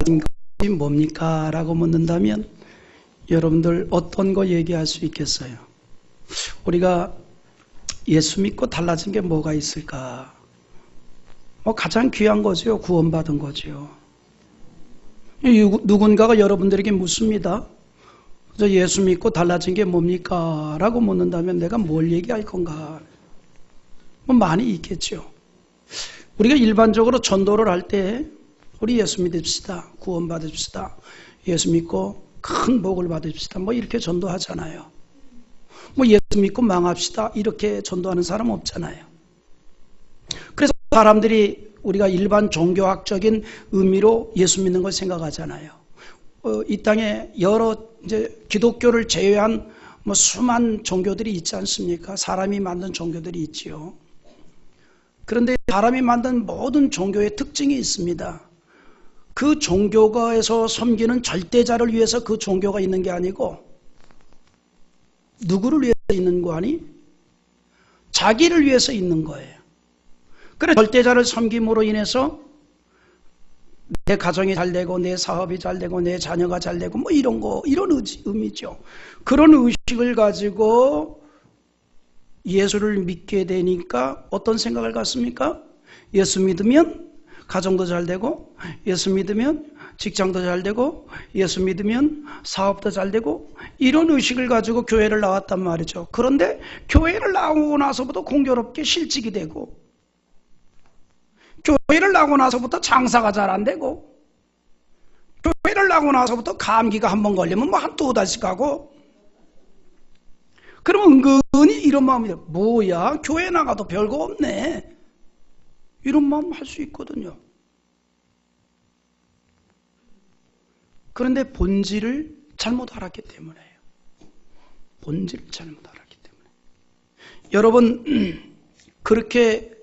것이 뭡니까? 라고 묻는다면 여러분들 어떤 거 얘기할 수 있겠어요? 우리가 예수 믿고 달라진 게 뭐가 있을까? 가장 귀한 거죠. 구원받은 거죠. 누군가가 여러분들에게 묻습니다. 예수 믿고 달라진 게 뭡니까? 라고 묻는다면 내가 뭘 얘기할 건가? 많이 있겠죠. 우리가 일반적으로 전도를 할 때 우리 예수 믿읍시다. 구원 받읍시다. 예수 믿고 큰 복을 받읍시다. 이렇게 전도하잖아요. 예수 믿고 망합시다. 이렇게 전도하는 사람 없잖아요. 그래서 사람들이 우리가 일반 종교학적인 의미로 예수 믿는 걸 생각하잖아요. 이 땅에 여러 이제 기독교를 제외한 수많은 종교들이 있지 않습니까? 사람이 만든 종교들이 있지요. 그런데 사람이 만든 모든 종교의 특징이 있습니다. 그 종교가에서 섬기는 절대자를 위해서 그 종교가 있는 게 아니고 누구를 위해서 있는 거 아니? 자기를 위해서 있는 거예요. 그래 절대자를 섬김으로 인해서 내 가정이 잘 되고 내 사업이 잘 되고 내 자녀가 잘 되고 이런 의미죠. 그런 의식을 가지고 예수를 믿게 되니까 어떤 생각을 갖습니까? 예수 믿으면 가정도 잘 되고, 예수 믿으면 직장도 잘 되고, 예수 믿으면 사업도 잘 되고, 이런 의식을 가지고 교회를 나왔단 말이죠. 그런데 교회를 나오고 나서부터 공교롭게 실직이 되고, 교회를 나오고 나서부터 장사가 잘 안 되고, 교회를 나오고 나서부터 감기가 한번 걸리면 한두 달씩 가고, 그러면 은근히 이런 마음이 들어요. 뭐야, 교회 나가도 별거 없네. 이런 마음 할 수 있거든요. 그런데 본질을 잘못 알았기 때문에요. 본질을 잘못 알았기 때문에. 여러분, 그렇게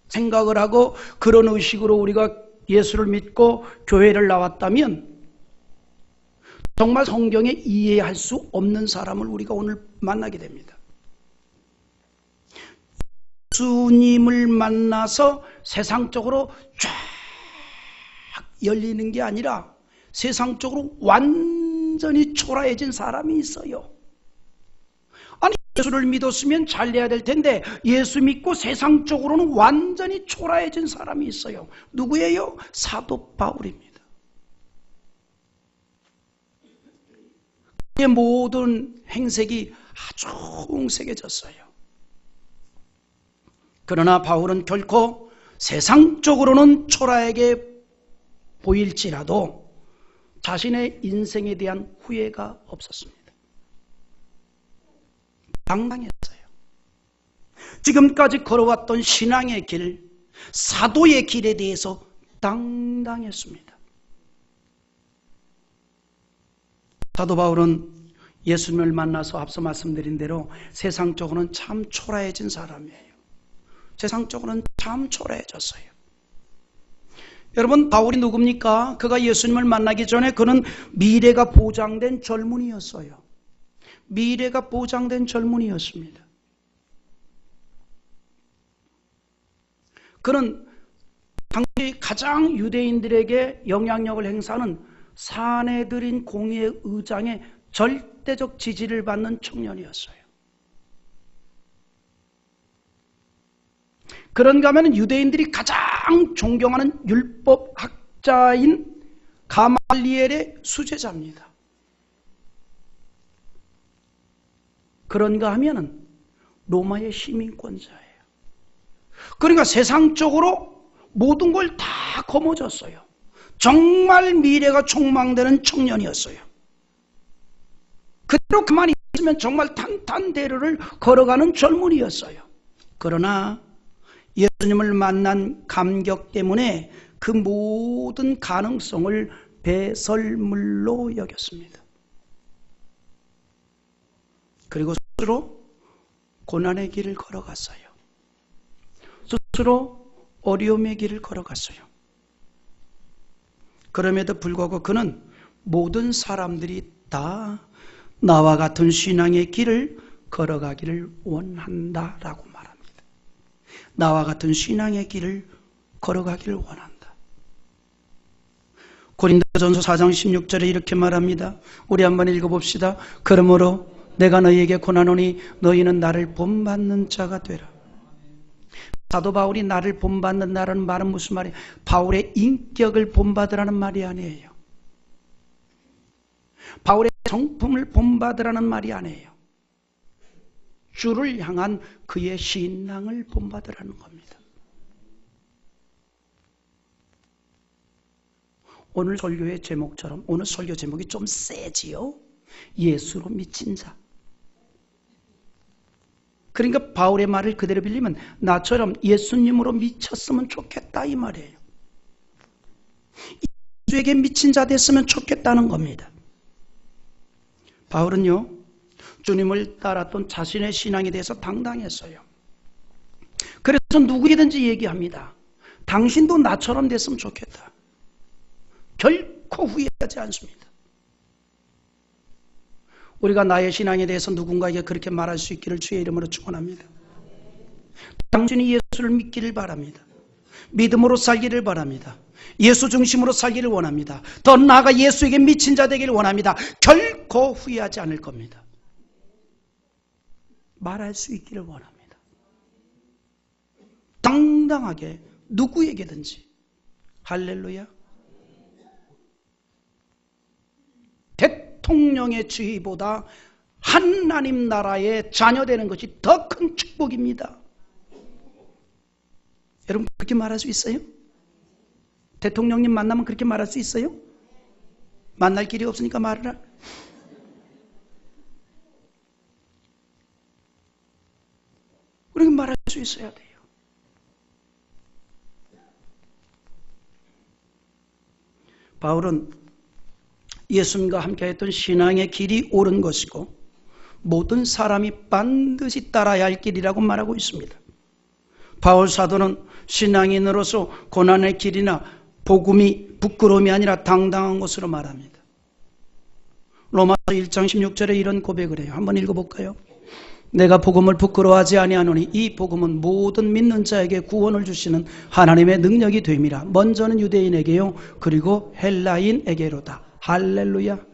생각을 하고 그런 의식으로 우리가 예수를 믿고 교회를 나왔다면 정말 성경에 이해할 수 없는 사람을 우리가 오늘 만나게 됩니다. 예수님을 만나서 세상적으로 쫙 열리는 게 아니라 세상적으로 완전히 초라해진 사람이 있어요. 아니, 예수를 믿었으면 잘 돼야 될 텐데 예수 믿고 세상적으로는 완전히 초라해진 사람이 있어요. 누구예요? 사도 바울입니다. 그의 모든 행색이 아주 웅색해졌어요. 그러나 바울은 결코 세상적으로는 초라하게 보일지라도 자신의 인생에 대한 후회가 없었습니다. 당당했어요. 지금까지 걸어왔던 신앙의 길, 사도의 길에 대해서 당당했습니다. 사도 바울은 예수님을 만나서 앞서 말씀드린 대로 세상적으로는 참 초라해진 사람이에요. 세상적으로는 참 초라해졌어요. 여러분, 바울이 누굽니까? 그가 예수님을 만나기 전에 그는 미래가 보장된 젊은이였어요. 미래가 보장된 젊은이였습니다. 그는 당시 가장 유대인들에게 영향력을 행사하는 사내들인 공의회 의장의 절대적 지지를 받는 청년이었어요. 그런가 하면 유대인들이 가장 존경하는 율법학자인 가말리엘의 수제자입니다. 그런가 하면 로마의 시민권자예요. 그러니까 세상적으로 모든 걸 다 거머쥐었어요. 정말 미래가 촉망되는 청년이었어요. 그대로 가만히 있으면 정말 탄탄대로를 걸어가는 젊은이였어요. 그러나 예수님을 만난 감격 때문에 그 모든 가능성을 배설물로 여겼습니다. 그리고 스스로 고난의 길을 걸어갔어요. 스스로 어려움의 길을 걸어갔어요. 그럼에도 불구하고 그는 모든 사람들이 다 나와 같은 신앙의 길을 걸어가기를 원한다라고 말합니다. 나와 같은 신앙의 길을 걸어가기를 원한다. 고린도전서 4장 16절에 이렇게 말합니다. 우리 한번 읽어봅시다. 그러므로 내가 너희에게 권하노니 너희는 나를 본받는 자가 되라. 사도 바울이 나를 본받는다라는 말은 무슨 말이에요? 바울의 인격을 본받으라는 말이 아니에요. 바울의 성품을 본받으라는 말이 아니에요. 주를 향한 그의 신앙을 본받으라는 겁니다. 오늘 설교의 제목처럼 오늘 설교 제목이 좀 세지요. 예수로 미친 자. 그러니까 바울의 말을 그대로 빌리면 나처럼 예수님으로 미쳤으면 좋겠다 이 말이에요. 예수에게 미친 자 됐으면 좋겠다는 겁니다. 바울은요, 주님을 따랐던 자신의 신앙에 대해서 당당했어요. 그래서 누구이든지 얘기합니다. 당신도 나처럼 됐으면 좋겠다. 결코 후회하지 않습니다. 우리가 나의 신앙에 대해서 누군가에게 그렇게 말할 수 있기를 주의 이름으로 축원합니다. 당신이 예수를 믿기를 바랍니다. 믿음으로 살기를 바랍니다. 예수 중심으로 살기를 원합니다. 더 나아가 예수에게 미친 자 되기를 원합니다. 결코 후회하지 않을 겁니다. 말할 수 있기를 원합니다. 당당하게 누구에게든지. 할렐루야. 대통령의 지위보다 하나님 나라의 자녀 되는 것이 더 큰 축복입니다. 여러분 그렇게 말할 수 있어요? 대통령님 만나면 그렇게 말할 수 있어요? 만날 길이 없으니까 말을 하. 우리가 말할 수 있어야 돼요. 바울은 예수님과 함께했던 신앙의 길이 옳은 것이고 모든 사람이 반드시 따라야 할 길이라고 말하고 있습니다. 바울 사도는 신앙인으로서 고난의 길이나 복음이 부끄러움이 아니라 당당한 것으로 말합니다. 로마서 1장 16절에 이런 고백을 해요. 한번 읽어볼까요? 내가 복음을 부끄러워하지 아니하노니 이 복음은 모든 믿는 자에게 구원을 주시는 하나님의 능력이 됨이라. 먼저는 유대인에게요 그리고 헬라인에게로다. 할렐루야.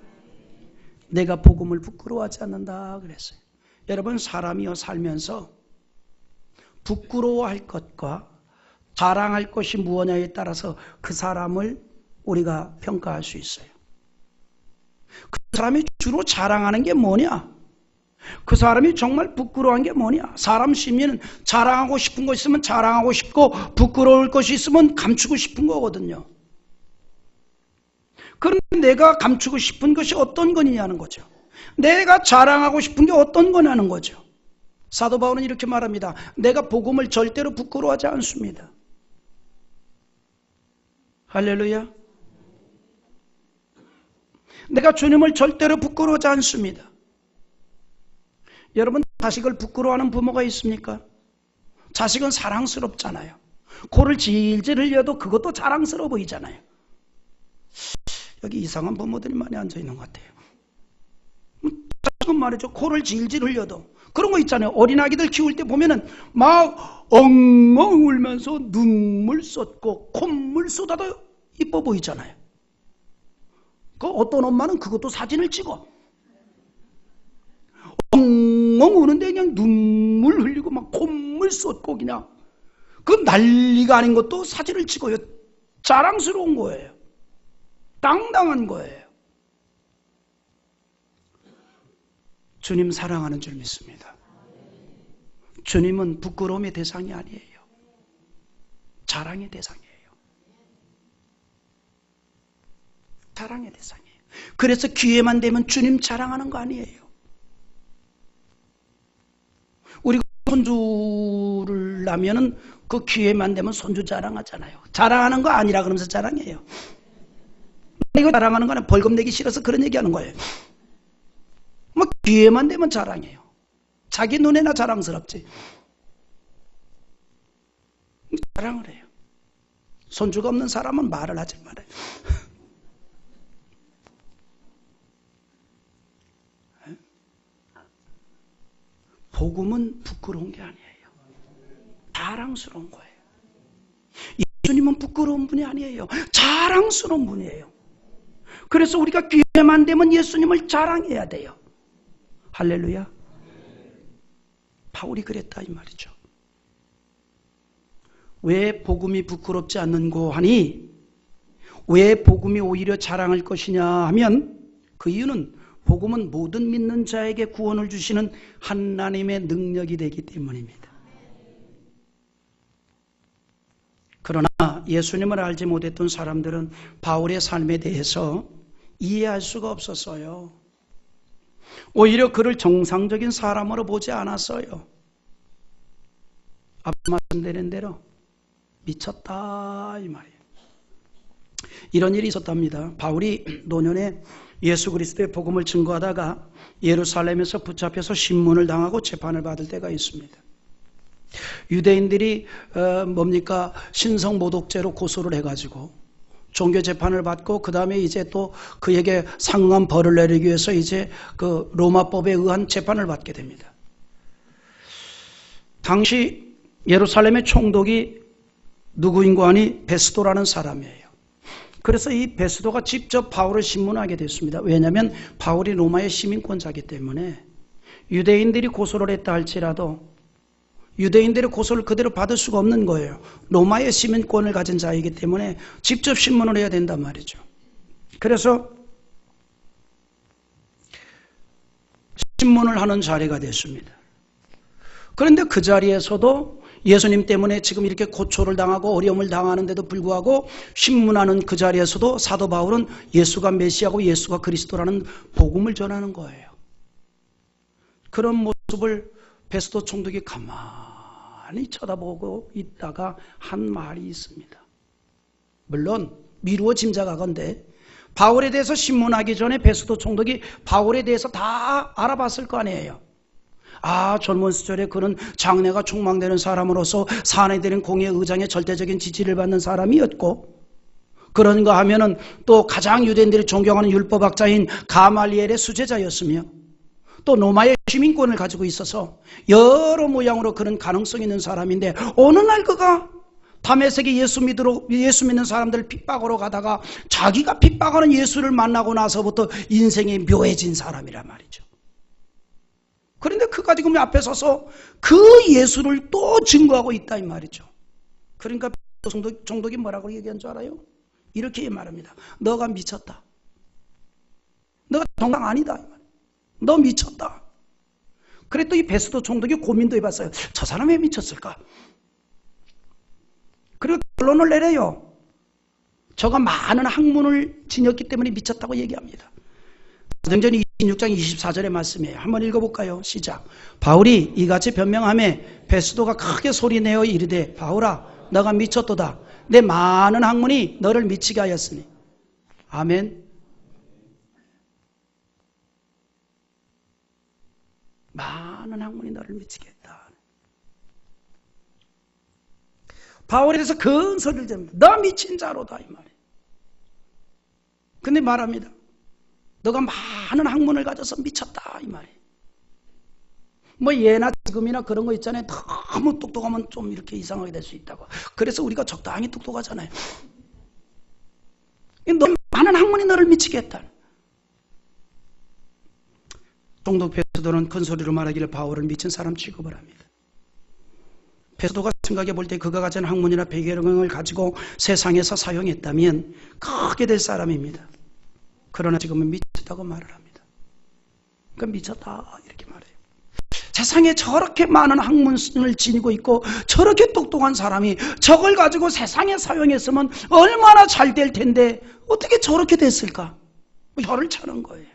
내가 복음을 부끄러워하지 않는다 그랬어요. 여러분 사람이요 살면서 부끄러워할 것과 자랑할 것이 무엇냐에 따라서 그 사람을 우리가 평가할 수 있어요. 그 사람이 주로 자랑하는 게 뭐냐? 그 사람이 정말 부끄러워한 게 뭐냐? 사람 심리는 자랑하고 싶은 것 있으면 자랑하고 싶고 부끄러울 것이 있으면 감추고 싶은 거거든요. 그런데 내가 감추고 싶은 것이 어떤 거냐는 거죠. 내가 자랑하고 싶은 게 어떤 거냐는 거죠. 사도 바울은 이렇게 말합니다. 내가 복음을 절대로 부끄러워하지 않습니다. 할렐루야. 내가 주님을 절대로 부끄러워하지 않습니다. 여러분 자식을 부끄러워하는 부모가 있습니까? 자식은 사랑스럽잖아요. 코를 질질 흘려도 그것도 자랑스러워 보이잖아요. 여기 이상한 부모들이 많이 앉아있는 것 같아요. 자식은 말이죠. 코를 질질 흘려도 그런 거 있잖아요. 어린아기들 키울 때 보면은 막 엉엉 울면서 눈물 쏟고 콧물 쏟아도 이뻐 보이잖아요. 그 어떤 엄마는 그것도 사진을 찍어. 엉엉 우는데 그냥 눈물 흘리고 막 콧물 쏟고 그냥 그 난리가 아닌 것도 사진을 찍어요. 자랑스러운 거예요. 당당한 거예요. 주님 사랑하는 줄 믿습니다. 주님은 부끄러움의 대상이 아니에요. 자랑의 대상이에요. 자랑의 대상이에요. 그래서 기회만 되면 주님 자랑하는 거 아니에요. 우리가 손주를 낳으면은 그 기회만 되면 손주 자랑하잖아요. 자랑하는 거 아니라 그러면서 자랑해요. 이거 자랑하는 거는 벌금 내기 싫어서 그런 얘기하는 거예요. 뭐 기회만 되면 자랑해요. 자기 눈에나 자랑스럽지. 자랑을 해요. 손주가 없는 사람은 말을 하지 말아요. 복음은 부끄러운 게 아니에요. 자랑스러운 거예요. 예수님은 부끄러운 분이 아니에요. 자랑스러운 분이에요. 그래서 우리가 기회만 되면 예수님을 자랑해야 돼요. 할렐루야. 바울이 그랬다 이 말이죠. 왜 복음이 부끄럽지 않는고 하니, 왜 복음이 오히려 자랑할 것이냐 하면, 그 이유는 복음은 모든 믿는 자에게 구원을 주시는 하나님의 능력이 되기 때문입니다. 그러나 예수님을 알지 못했던 사람들은 바울의 삶에 대해서 이해할 수가 없었어요. 오히려 그를 정상적인 사람으로 보지 않았어요. 앞서 말씀드린 대로 미쳤다 이 말이에요. 이런 일이 있었답니다. 바울이 노년에 예수 그리스도의 복음을 증거하다가 예루살렘에서 붙잡혀서 신문을 당하고 재판을 받을 때가 있습니다. 유대인들이 신성 모독죄로 고소를 해가지고 종교 재판을 받고, 그 다음에 이제 또 그에게 상응한 벌을 내리기 위해서 이제 그 로마법에 의한 재판을 받게 됩니다. 당시 예루살렘의 총독이 누구인고 하니 베스도라는 사람이에요. 그래서 이 베스도가 직접 바울을 신문하게 됐습니다. 왜냐하면 바울이 로마의 시민권자이기 때문에 유대인들이 고소를 했다 할지라도 유대인들의 고소를 그대로 받을 수가 없는 거예요. 로마의 시민권을 가진 자이기 때문에 직접 신문을 해야 된단 말이죠. 그래서 신문을 하는 자리가 됐습니다. 그런데 그 자리에서도 예수님 때문에 지금 이렇게 고초를 당하고 어려움을 당하는데도 불구하고 신문하는 그 자리에서도 사도 바울은 예수가 메시아고 예수가 그리스도라는 복음을 전하는 거예요. 그런 모습을 베스도 총독이 가만히 쳐다보고 있다가 한 말이 있습니다. 물론 미루어 짐작하건대 바울에 대해서 신문하기 전에 베스도 총독이 바울에 대해서 다 알아봤을 거 아니에요. 아, 젊은 시절에 그는 장래가 촉망되는 사람으로서 사내들인 공의 의장의 절대적인 지지를 받는 사람이었고, 그런가 하면은 또 가장 유대인들이 존경하는 율법학자인 가말리엘의 수제자였으며, 또 로마의 시민권을 가지고 있어서 여러 모양으로 그런 가능성이 있는 사람인데, 어느 날 그가 다메섹에 예수 믿는 사람들을 핍박으로 가다가 자기가 핍박하는 예수를 만나고 나서부터 인생이 묘해진 사람이란 말이죠. 그런데 그가 지금 앞에 서서 그 예수를 또 증거하고 있다 이 말이죠. 그러니까 총독이 뭐라고 얘기한 줄 알아요? 이렇게 말합니다. 너가 미쳤다. 너가 정상 아니다. 너 미쳤다. 그랬더니 이 베스도 총독이 고민도 해봤어요. 저 사람 왜 미쳤을까? 그리고 결론을 내려요. 저가 많은 학문을 지녔기 때문에 미쳤다고 얘기합니다. 사도행전 26장 24절의 말씀이에요. 한번 읽어볼까요? 시작. 바울이 이같이 변명하매 베스도가 크게 소리내어 이르되 바울아 너가 미쳤도다. 내 많은 학문이 너를 미치게 하였으니. 아멘. 많은 학문이 너를 미치게 했다. 바울에 대해서 큰 소리를 지릅니다. 너 미친 자로다 이 말이에요. 근데 말합니다. 너가 많은 학문을 가져서 미쳤다 이 말이에요. 뭐 예나 지금이나 그런 거 있잖아요. 너무 똑똑하면 좀 이렇게 이상하게 될 수 있다고. 그래서 우리가 적당히 똑똑하잖아요. 너 많은 학문이 너를 미치게 했다. 총독 베스도는 큰 소리로 말하기를 바울을 미친 사람 취급을 합니다. 베스도가 생각해 볼 때 그가 가진 학문이나 배경을 가지고 세상에서 사용했다면 크게 될 사람입니다. 그러나 지금은 미쳤다고 말을 합니다. 그러니까 미쳤다 이렇게 말해요. 세상에 저렇게 많은 학문을 지니고 있고 저렇게 똑똑한 사람이 저걸 가지고 세상에 사용했으면 얼마나 잘 될 텐데 어떻게 저렇게 됐을까? 혀를 차는 거예요.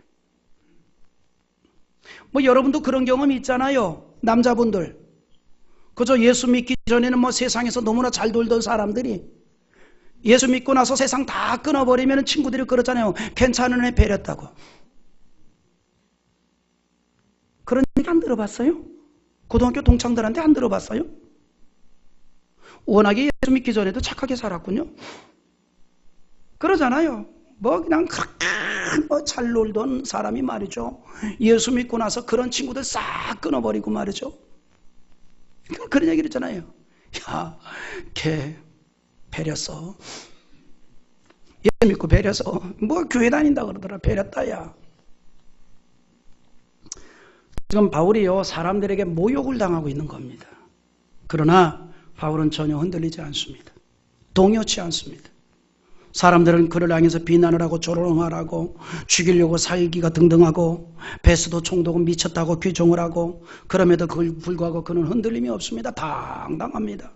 뭐 여러분도 그런 경험이 있잖아요. 남자분들. 그저 예수 믿기 전에는 뭐 세상에서 너무나 잘 돌던 사람들이 예수 믿고 나서 세상 다 끊어버리면 친구들이 그러잖아요. 괜찮은 애 배렸다고. 그런 얘기 안 들어봤어요? 고등학교 동창들한테 안 들어봤어요? 워낙에 예수 믿기 전에도 착하게 살았군요. 그러잖아요. 뭐 그냥 그렇게 잘 놀던 사람이 말이죠. 예수 믿고 나서 그런 친구들 싹 끊어버리고 말이죠. 그런 얘기를 했잖아요. 야, 걔 배렸어. 예수 믿고 배려서 뭐 교회 다닌다 그러더라. 배렸다야. 지금 바울이요 사람들에게 모욕을 당하고 있는 겁니다. 그러나 바울은 전혀 흔들리지 않습니다. 동요치 않습니다. 사람들은 그를 향해서 비난을 하고 조롱을 하고 죽이려고 살기가 등등하고 베스도 총독은 미쳤다고 규정을 하고 그럼에도 그걸 불구하고 그는 흔들림이 없습니다. 당당합니다.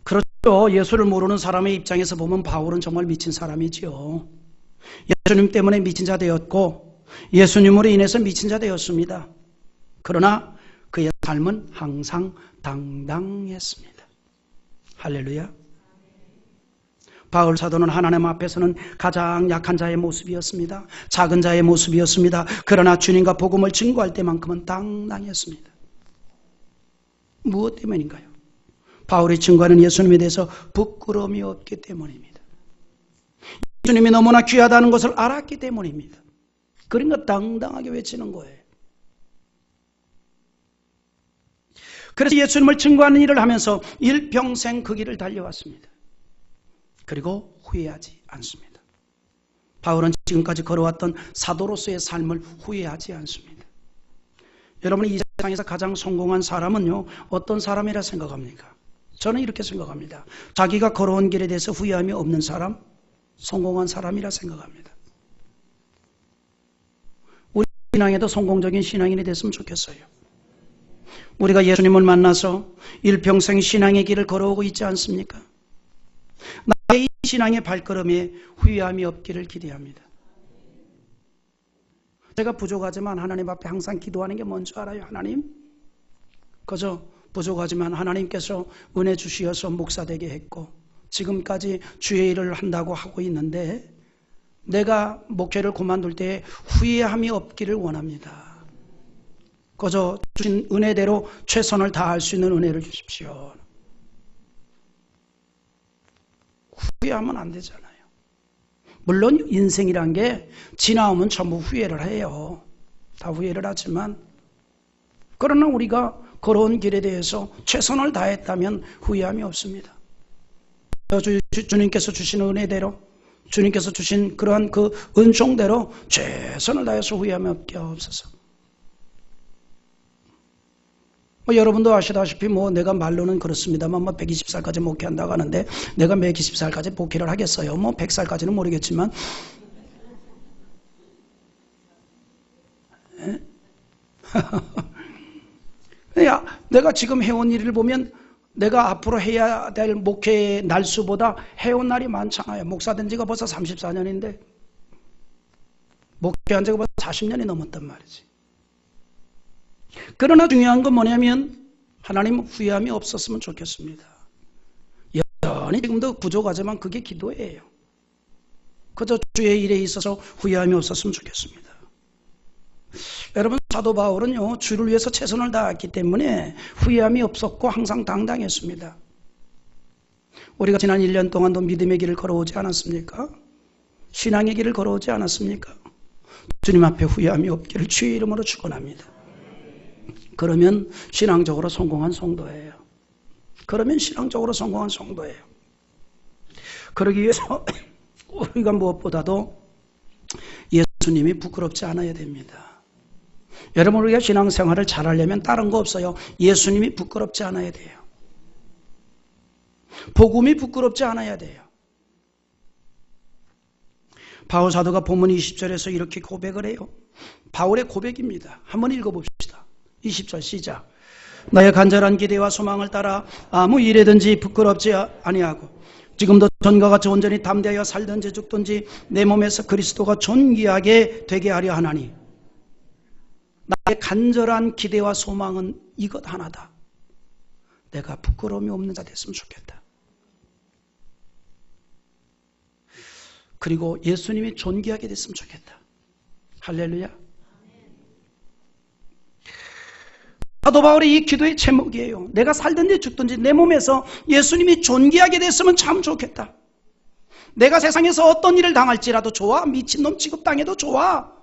그렇죠. 예수를 모르는 사람의 입장에서 보면 바울은 정말 미친 사람이지요. 예수님 때문에 미친 자 되었고 예수님으로 인해서 미친 자 되었습니다. 그러나 그의 삶은 항상 당당했습니다. 할렐루야. 바울 사도는 하나님 앞에서는 가장 약한 자의 모습이었습니다. 작은 자의 모습이었습니다. 그러나 주님과 복음을 증거할 때만큼은 당당했습니다. 무엇 때문인가요? 바울이 증거하는 예수님에 대해서 부끄러움이 없기 때문입니다. 예수님이 너무나 귀하다는 것을 알았기 때문입니다. 그러니까 당당하게 외치는 거예요. 그래서 예수님을 증거하는 일을 하면서 일평생 그 길을 달려왔습니다. 그리고 후회하지 않습니다. 바울은 지금까지 걸어왔던 사도로서의 삶을 후회하지 않습니다. 여러분 이 세상에서 가장 성공한 사람은요 어떤 사람이라 생각합니까? 저는 이렇게 생각합니다. 자기가 걸어온 길에 대해서 후회함이 없는 사람, 성공한 사람이라 생각합니다. 우리 신앙에도 성공적인 신앙인이 됐으면 좋겠어요. 우리가 예수님을 만나서 일평생 신앙의 길을 걸어오고 있지 않습니까? 나의 이 신앙의 발걸음에 후회함이 없기를 기대합니다. 제가 부족하지만 하나님 앞에 항상 기도하는 게 뭔지 알아요? 하나님, 그저 부족하지만 하나님께서 은혜 주시어서 목사 되게 했고 지금까지 주의 일을 한다고 하고 있는데 내가 목회를 그만둘 때 후회함이 없기를 원합니다. 그저 주신 은혜대로 최선을 다할 수 있는 은혜를 주십시오. 후회하면 안 되잖아요. 물론 인생이란 게 지나오면 전부 후회를 해요. 다 후회를 하지만 그러나 우리가 걸어온 길에 대해서 최선을 다했다면 후회함이 없습니다. 주님께서 주신 은혜대로 주님께서 주신 그러한 그 은총대로 최선을 다해서 후회함이 없게 없어서 여러분도 아시다시피 내가 말로는 그렇습니다만 120살까지 목회한다고 하는데 내가 120살까지 목회를 하겠어요. 100살까지는 모르겠지만 야, 내가 지금 해온 일을 보면 내가 앞으로 해야 될 목회의 날수보다 해온 날이 많잖아요. 목사 된 지가 벌써 34년인데 목회한 지가 벌써 40년이 넘었단 말이지. 그러나 중요한 건 뭐냐면 하나님 후회함이 없었으면 좋겠습니다. 여전히 지금도 부족하지만 그게 기도예요. 그저 주의 일에 있어서 후회함이 없었으면 좋겠습니다. 여러분 사도 바울은요 주를 위해서 최선을 다했기 때문에 후회함이 없었고 항상 당당했습니다. 우리가 지난 1년 동안도 믿음의 길을 걸어오지 않았습니까? 신앙의 길을 걸어오지 않았습니까? 주님 앞에 후회함이 없기를 주의 이름으로 축원합니다. 그러면 신앙적으로 성공한 성도예요. 그러면 신앙적으로 성공한 성도예요. 그러기 위해서 우리가 무엇보다도 예수님이 부끄럽지 않아야 됩니다. 여러분 우리가 신앙생활을 잘하려면 다른 거 없어요. 예수님이 부끄럽지 않아야 돼요. 복음이 부끄럽지 않아야 돼요. 바울 사도가 본문 20절에서 이렇게 고백을 해요. 바울의 고백입니다. 한번 읽어봅시다. 20절 시작. 나의 간절한 기대와 소망을 따라 아무 일에든지 부끄럽지 아니하고 지금도 전과 같이 온전히 담대하여 살든지 죽든지 내 몸에서 그리스도가 존귀하게 되게 하려 하나니 나의 간절한 기대와 소망은 이것 하나다. 내가 부끄러움이 없는 자 됐으면 좋겠다. 그리고 예수님이 존귀하게 됐으면 좋겠다. 할렐루야. 사도 바울의 이 기도의 제목이에요. 내가 살든지 죽든지 내 몸에서 예수님이 존귀하게 됐으면 참 좋겠다. 내가 세상에서 어떤 일을 당할지라도 좋아. 미친놈 취급당해도 좋아.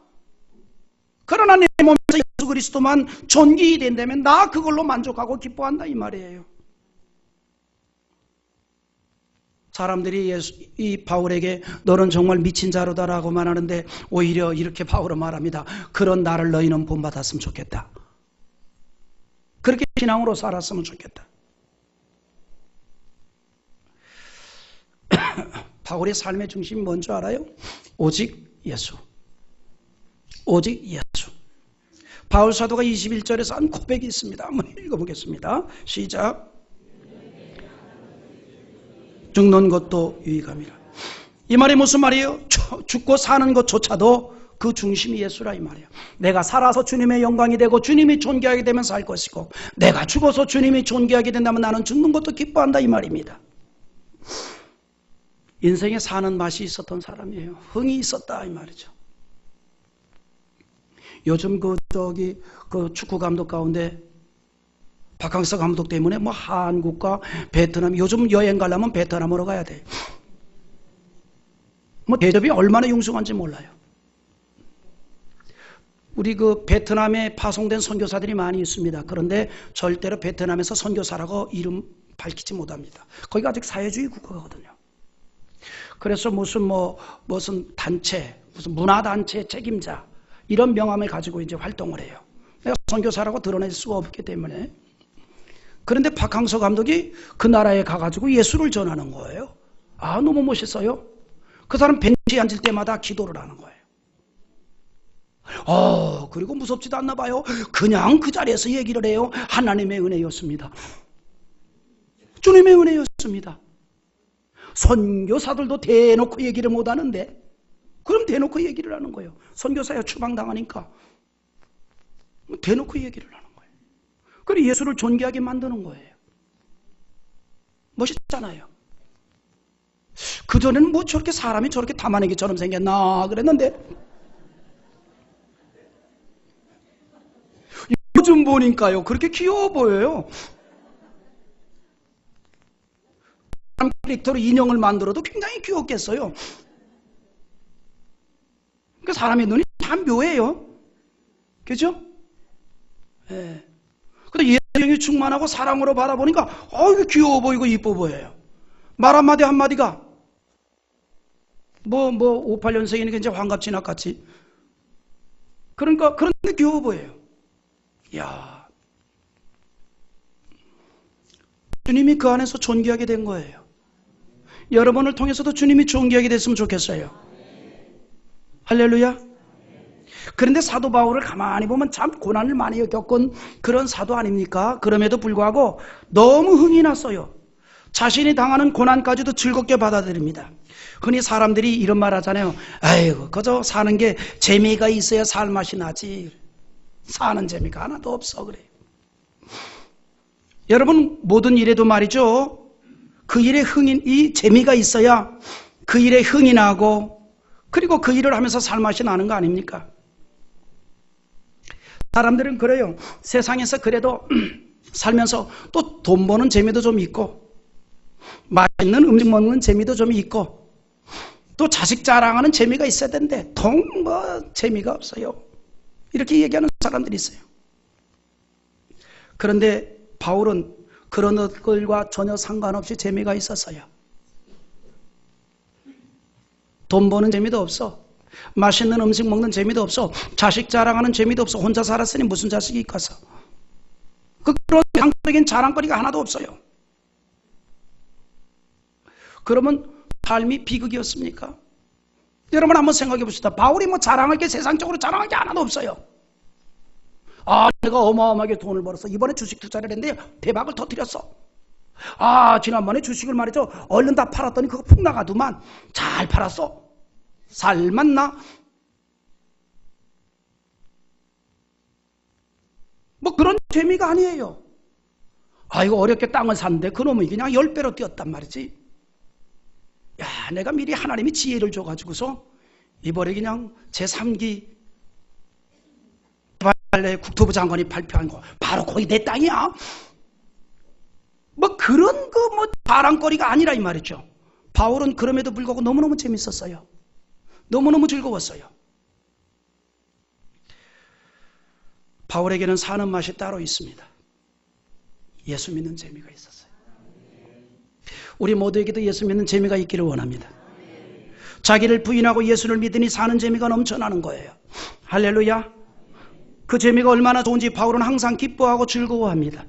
그러나 내 몸에서 예수 그리스도만 존귀히 된다면 나 그걸로 만족하고 기뻐한다 이 말이에요. 사람들이 이 바울에게 너는 정말 미친 자로다라고만 하는데 오히려 이렇게 바울은 말합니다. 그런 나를 너희는 본받았으면 좋겠다. 그렇게 신앙으로 살았으면 좋겠다. 바울의 삶의 중심이 뭔지 알아요? 오직 예수. 오직 예수. 바울 사도가 21절에서 한 고백이 있습니다. 한번 읽어보겠습니다. 시작. 죽는 것도 유익함이라. 이 말이 무슨 말이에요? 죽고 사는 것조차도 그 중심이 예수라 이 말이에요. 내가 살아서 주님의 영광이 되고 주님이 존귀하게 되면 살 것이고 내가 죽어서 주님이 존귀하게 된다면 나는 죽는 것도 기뻐한다 이 말입니다. 인생에 사는 맛이 있었던 사람이에요. 흥이 있었다 이 말이죠. 요즘 그 축구 감독 가운데 박항서 감독 때문에 뭐 한국과 베트남, 요즘 여행 가려면 베트남으로 가야 돼. 뭐 대접이 얼마나 융숭한지 몰라요. 우리 그 베트남에 파송된 선교사들이 많이 있습니다. 그런데 절대로 베트남에서 선교사라고 이름 밝히지 못합니다. 거기가 아직 사회주의 국가거든요. 그래서 무슨 단체, 무슨 문화단체 책임자 이런 명함을 가지고 이제 활동을 해요. 내가 선교사라고 드러낼 수가 없기 때문에. 그런데 박항서 감독이 그 나라에 가가지고 예수를 전하는 거예요. 아, 너무 멋있어요. 그 사람 벤치에 앉을 때마다 기도를 하는 거예요. 그리고 무섭지도 않나 봐요. 그냥 그 자리에서 얘기를 해요. 하나님의 은혜였습니다. 주님의 은혜였습니다. 선교사들도 대놓고 얘기를 못 하는데 그럼 대놓고 얘기를 하는 거예요. 선교사야 추방당하니까 대놓고 얘기를 하는 거예요. 그리고 예수를 존귀하게 만드는 거예요. 멋있잖아요. 그전에는 뭐 저렇게 사람이 저렇게 담아내기처럼 생겼나 그랬는데 요즘 보니까요 그렇게 귀여워 보여요. 캐릭터로 인형을 만들어도 굉장히 귀엽겠어요. 그 사람의 눈이 참 묘해요. 그죠? 예. 근데 예수님이 충만하고 사랑으로 바라보니까 이게 귀여워 보이고 이뻐 보여요. 말 한마디 한마디가 58년생이니까 이제 환갑지나 같이. 그러니까 그런데 귀여워 보여요. 이야. 주님이 그 안에서 존귀하게 된 거예요. 여러분을 통해서도 주님이 존귀하게 됐으면 좋겠어요. 할렐루야. 그런데 사도 바울을 가만히 보면 참 고난을 많이 겪은 그런 사도 아닙니까? 그럼에도 불구하고 너무 흥이 났어요. 자신이 당하는 고난까지도 즐겁게 받아들입니다. 흔히 사람들이 이런 말 하잖아요. 아이고 그저 사는 게 재미가 있어야 살맛이 나지. 사는 재미가 하나도 없어 그래요. 여러분 모든 일에도 말이죠. 그 일에 이 재미가 있어야 그 일에 흥이 나고 그리고 그 일을 하면서 살맛이 나는 거 아닙니까? 사람들은 그래요. 세상에서 그래도 살면서 또 돈 버는 재미도 좀 있고 맛있는 음식 먹는 재미도 좀 있고 또 자식 자랑하는 재미가 있어야 되는데 돈 재미가 없어요. 이렇게 얘기하는 사람들이 있어요. 그런데 바울은 그런 것들과 전혀 상관없이 재미가 있었어요. 돈 버는 재미도 없어. 맛있는 음식 먹는 재미도 없어. 자식 자랑하는 재미도 없어. 혼자 살았으니 무슨 자식이 있겠어. 그런 상적인 자랑거리가 하나도 없어요. 그러면 삶이 비극이었습니까? 여러분 한번 생각해 봅시다. 바울이 자랑할 게 세상적으로 자랑할 게 하나도 없어요. 내가 어마어마하게 돈을 벌었어. 이번에 주식 투자를 했는데 대박을 터뜨렸어. 지난번에 주식을 말이죠. 얼른 다 팔았더니 그거 푹 나가더만. 잘 팔았어. 살맛나? 그런 재미가 아니에요. 이거 어렵게 땅을 샀는데 그놈이 그냥 10배로 뛰었단 말이지. 내가 미리 하나님이 지혜를 줘가지고서 이번에 그냥 제3기 국토부 장관이 발표한 거 바로 거기 내 땅이야. 그런 자랑거리가 아니라 이 말이죠. 바울은 그럼에도 불구하고 너무너무 재밌었어요. 너무너무 즐거웠어요. 바울에게는 사는 맛이 따로 있습니다. 예수 믿는 재미가 있었어요. 우리 모두에게도 예수 믿는 재미가 있기를 원합니다. 자기를 부인하고 예수를 믿으니 사는 재미가 넘쳐나는 거예요. 할렐루야. 그 재미가 얼마나 좋은지 바울은 항상 기뻐하고 즐거워합니다.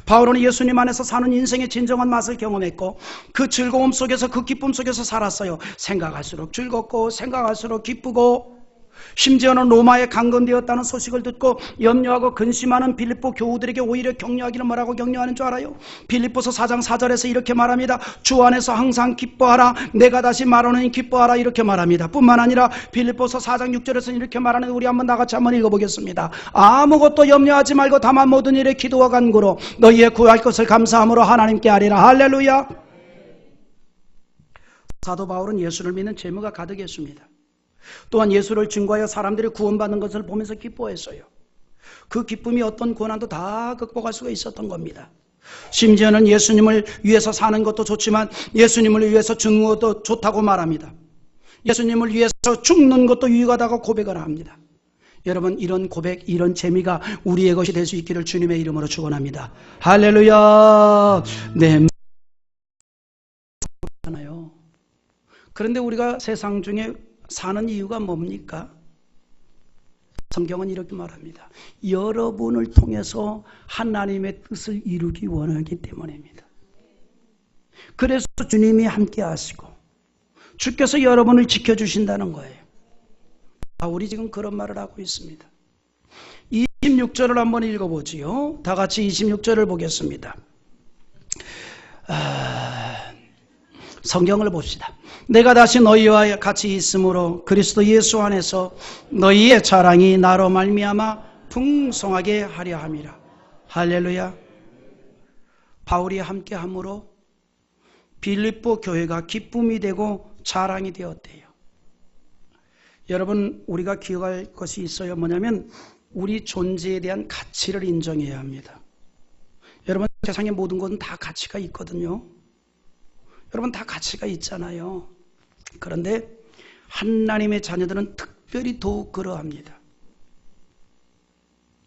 바울은 예수님 안에서 사는 인생의 진정한 맛을 경험했고 그 즐거움 속에서 그 기쁨 속에서 살았어요. 생각할수록 즐겁고 생각할수록 기쁘고 심지어는 로마에 감금되었다는 소식을 듣고 염려하고 근심하는 빌립보 교우들에게 오히려 격려하기를 뭐라고 격려하는 줄 알아요? 빌립보서 4장 4절에서 이렇게 말합니다. 주 안에서 항상 기뻐하라. 내가 다시 말하노니 기뻐하라. 이렇게 말합니다. 뿐만 아니라 빌립보서 4장 6절에서는 이렇게 말하는데 우리 한번 다같이 한번 읽어보겠습니다. 아무것도 염려하지 말고 다만 모든 일에 기도와 간구로 너희의 구할 것을 감사함으로 하나님께 아뢰라. 할렐루야. 사도 바울은 예수를 믿는 재무가 가득했습니다. 또한 예수를 증거하여 사람들이 구원받는 것을 보면서 기뻐했어요. 그 기쁨이 어떤 고난도 다 극복할 수가 있었던 겁니다. 심지어는 예수님을 위해서 사는 것도 좋지만 예수님을 위해서 죽는 것도 좋다고 말합니다. 예수님을 위해서 죽는 것도 유익하다고 고백을 합니다. 여러분, 이런 고백, 이런 재미가 우리의 것이 될 수 있기를 주님의 이름으로 축원합니다. 할렐루야. 네. 그런데 우리가 세상 중에 사는 이유가 뭡니까? 성경은 이렇게 말합니다. 여러분을 통해서 하나님의 뜻을 이루기 원하기 때문입니다. 그래서 주님이 함께 하시고 주께서 여러분을 지켜주신다는 거예요. 바울이 지금 그런 말을 하고 있습니다. 26절을 한번 읽어보지요. 다 같이 26절을 보겠습니다. 성경을 봅시다. 내가 다시 너희와 같이 있으므로 그리스도 예수 안에서 너희의 자랑이 나로 말미암아 풍성하게 하려 함이라. 할렐루야. 바울이 함께함으로 빌립보 교회가 기쁨이 되고 자랑이 되었대요. 여러분, 우리가 기억할 것이 있어요. 뭐냐면 우리 존재에 대한 가치를 인정해야 합니다. 여러분, 세상의 모든 것은 다 가치가 있거든요. 여러분, 다 가치가 있잖아요. 그런데 하나님의 자녀들은 특별히 더욱 그러합니다.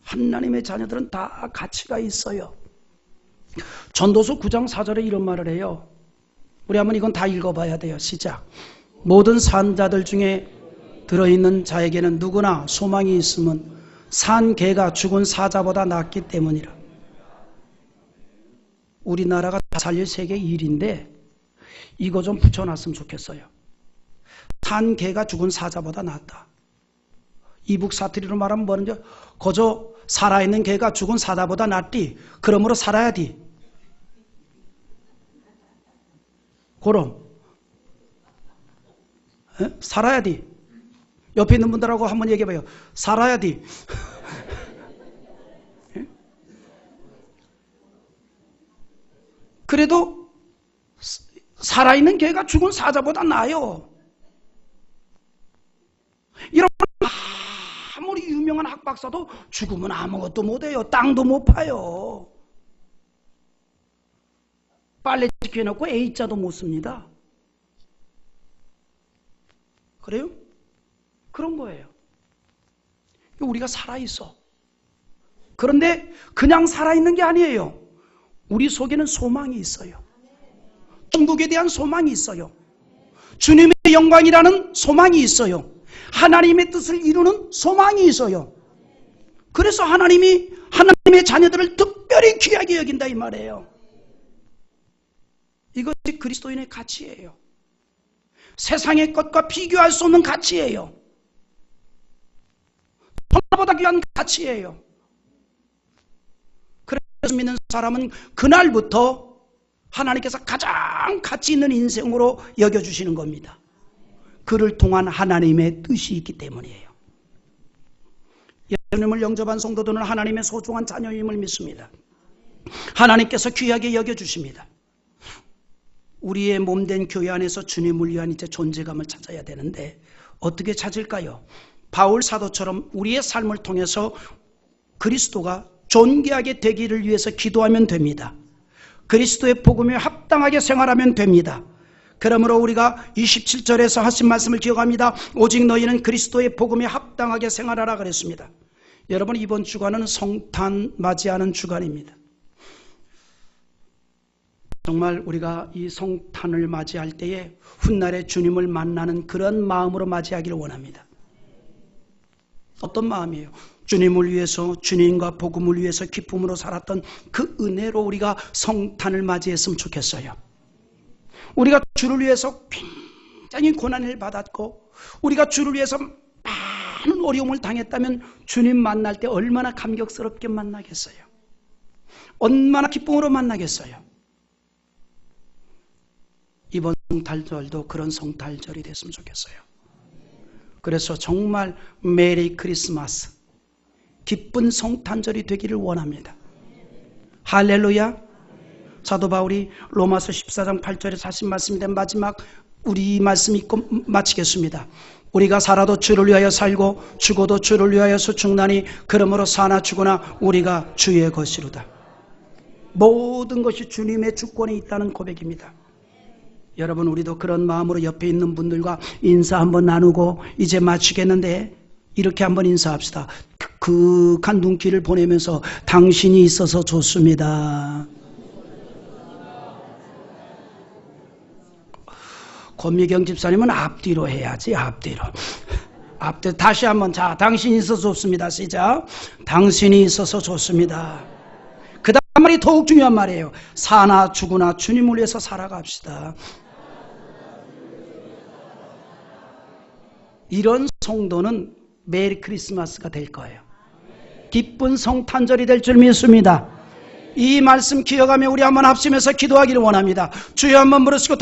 하나님의 자녀들은 다 가치가 있어요. 전도서 9장 4절에 이런 말을 해요. 우리 한번 이건 다 읽어봐야 돼요. 시작. 모든 산 자들 중에 들어있는 자에게는 누구나 소망이 있음은 산 개가 죽은 사자보다 낫기 때문이라. 우리나라가 살릴 세계 1위인데 이거 좀 붙여놨으면 좋겠어요. 산 개가 죽은 사자보다 낫다. 이북 사투리로 말하면 뭐는지 거저 살아있는 개가 죽은 사자보다 낫디. 그러므로 살아야지. 그럼 살아야지. 옆에 있는 분들하고 한번 얘기해봐요. 살아야지. 그래도 살아있는 개가 죽은 사자보다 나아요. 여러분, 아무리 유명한 학박사도 죽으면 아무것도 못해요. 땅도 못 파요. 빨래 지켜놓고 A자도 못 씁니다. 그래요? 그런 거예요. 우리가 살아있어. 그런데 그냥 살아있는 게 아니에요. 우리 속에는 소망이 있어요. 천국에 대한 소망이 있어요. 주님의 영광이라는 소망이 있어요. 하나님의 뜻을 이루는 소망이 있어요. 그래서 하나님이 하나님의 자녀들을 특별히 귀하게 여긴다 이 말이에요. 이것이 그리스도인의 가치예요. 세상의 것과 비교할 수 없는 가치예요. 천하보다 귀한 가치예요. 그래서 믿는 사람은 그날부터 하나님께서 가장 가치 있는 인생으로 여겨주시는 겁니다. 그를 통한 하나님의 뜻이 있기 때문이에요. 예수님을 영접한 성도들은 하나님의 소중한 자녀임을 믿습니다. 하나님께서 귀하게 여겨주십니다. 우리의 몸된 교회 안에서 주님을 위한 이제 존재감을 찾아야 되는데 어떻게 찾을까요? 바울 사도처럼 우리의 삶을 통해서 그리스도가 존귀하게 되기를 위해서 기도하면 됩니다. 그리스도의 복음에 합당하게 생활하면 됩니다. 그러므로 우리가 27절에서 하신 말씀을 기억합니다. 오직 너희는 그리스도의 복음에 합당하게 생활하라 그랬습니다. 여러분, 이번 주간은 성탄 맞이하는 주간입니다. 정말 우리가 이 성탄을 맞이할 때에 훗날에 주님을 만나는 그런 마음으로 맞이하기를 원합니다. 어떤 마음이에요? 주님을 위해서, 주님과 복음을 위해서 기쁨으로 살았던 그 은혜로 우리가 성탄을 맞이했으면 좋겠어요. 우리가 주를 위해서 굉장히 고난을 받았고 우리가 주를 위해서 많은 어려움을 당했다면 주님 만날 때 얼마나 감격스럽게 만나겠어요? 얼마나 기쁨으로 만나겠어요? 이번 성탄절도 그런 성탄절이 됐으면 좋겠어요. 그래서 정말 메리 크리스마스, 기쁜 성탄절이 되기를 원합니다. 할렐루야. 사도 바울이 로마서 14장 8절에 하신 말씀인데 마지막 우리 말씀 읽고 마치겠습니다. 우리가 살아도 주를 위하여 살고 죽어도 주를 위하여서 죽나니 그러므로 사나 죽으나 우리가 주의 것이로다. 모든 것이 주님의 주권에 있다는 고백입니다. 여러분, 우리도 그런 마음으로 옆에 있는 분들과 인사 한번 나누고 이제 마치겠는데 이렇게 한번 인사합시다. 극한 눈길을 보내면서 당신이 있어서 좋습니다. 권미경 집사님은 앞뒤로 해야지. 앞뒤로 다시 한번. 자, 당신이 있어서 좋습니다. 시작. 당신이 있어서 좋습니다. 그 다음 말이 더욱 중요한 말이에요. 사나 죽으나 주님을 위해서 살아갑시다. 이런 성도는 메리 크리스마스가 될 거예요. 기쁜 성탄절이 될 줄 믿습니다. 이 말씀 기억하며 우리 한번 합심해서 기도하기를 원합니다. 주여 한번 부르시고